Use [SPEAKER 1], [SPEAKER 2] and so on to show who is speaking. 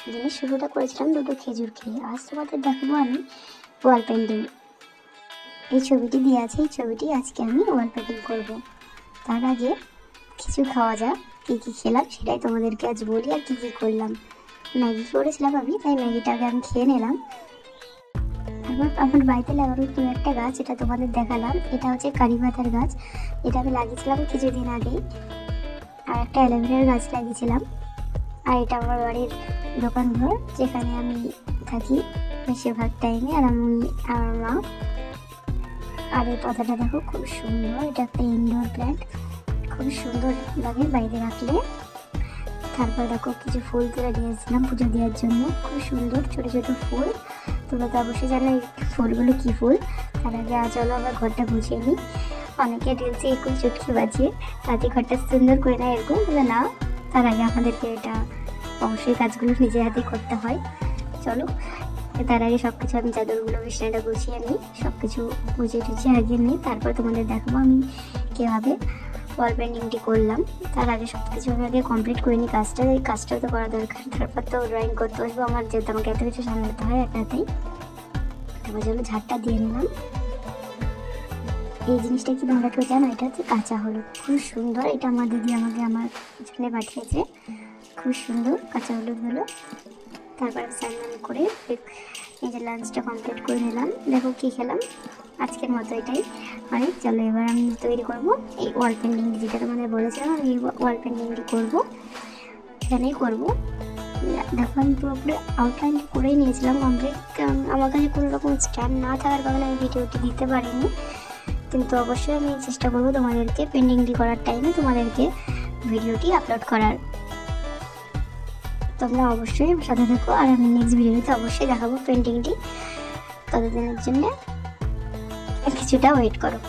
[SPEAKER 1] দিনের শুরুটা করেছিলাম দুটো খেজুর খেয়ে। আজ তোমাদের দেখাবো আমি ওয়াল পেন্টিং। এই ছবিটি দিয়ে আছে, এই ছবিটি আজকে আমি ওয়াল পেন্টিং করবো। তার আগে কিছু খাওয়া যাক, কী কী খেলাম সেটাই তোমাদেরকে আজ বলি আর কী কী করলাম। ম্যাগি করেছিলাম আমি, তাই ম্যাগিটাকে আমি খেয়ে নিলাম। তারপর আমার বাড়িতে লাগানো দু একটা গাছ, এটা তোমাদের দেখালাম। এটা হচ্ছে কারি পাতার গাছ, এটা আমি লাগিয়েছিলাম কিছুদিন আগেই। আর একটা অ্যালোভেরার গাছ লাগিয়েছিলাম। আর এটা আমার বাড়ির দোকান ঘর, যেখানে আমি থাকি বেশিরভাগ টাইমে, আর আমি আমার মা। আর এই পাতাটা দেখো খুব সুন্দর, এটা একটা ইনডোর প্ল্যান্ট, খুব সুন্দর লাগে বাইরে রাখলে। তারপর দেখো কিছু ফুল তুলে দিয়েছিলাম পুজো দেওয়ার জন্য, খুব সুন্দর ছোট ছোট ফুল। তোমরা তো অবশ্যই জানো এই ফুলগুলো কী ফুল। তার আগে চলো আবার ঘরটা গুছিয়ে নিই। অনেকে রিলসে এরকম চুটকি বাজিয়ে তাতে ঘরটা সুন্দর করে নেয়, এরকম না। তার আগে আমাদেরকে এটা অবশ্যই কাজগুলো নিজের হাতেই করতে হয়। চলো তার আগে সব কিছু আমি চাদরগুলো বিছানাটা গুছিয়ে নিই, সব কিছু গুছিয়ে টুছিয়ে আগিয়ে নিই। তারপর তোমাদের দেখাবো আমি কীভাবে ওয়াল পেন্টিংটি করলাম। তার আগে সব কিছু আমি আগে কমপ্লিট করে নিই কাজটা, এই কাজটাও তো করা দরকার। তারপর তো ড্রয়িং করতে বসবো আমার, যেহেতু আমাকে এত কিছু সামলাতে হয় একা হাতেই। তারপর জন্য ঝাড়টা দিয়ে নিলাম। এই জিনিসটা কি তোমরা কেউ জানো? এটা হচ্ছে কাঁচা হলুদ, খুব সুন্দর। এটা আমার দিদি আমাকে আমার জন্য পাঠিয়েছে, খুব সুন্দর কাঁচা হলুদগুলো। তারপর স্নান করে নিজের লাঞ্চটা কমপ্লিট করে নিলাম। দেখো কী খেলাম আজকের মতো, এটাই অনেক। চলো এবার আমি তৈরি করবো এই ওয়াল পেন্টিং, যেটা তোমাদের বলেছিলাম আমি ওয়াল পেন্টিংটি করবো, এখানেই করবো। দেখো আমি পুরোপুরি আউটলাইন করেই নিয়েছিলাম কমপ্লিট, কারণ আমার কাছে কোনো রকম স্ট্যান্ড না থাকার কারণে আমি ভিডিওটি দিতে পারিনি। কিন্তু অবশ্যই আমি চেষ্টা করবো তোমাদেরকে পেন্টিংটি করার টাইমে তোমাদেরকে ভিডিওটি আপলোড করার। তোমরা অবশ্যই আমার সাথে থাকো, আর আমি নেক্সট ভিডিওতে অবশ্যই দেখাবো পেন্টিংটি। ততদিনের জন্য কিছুটা ওয়েট করো।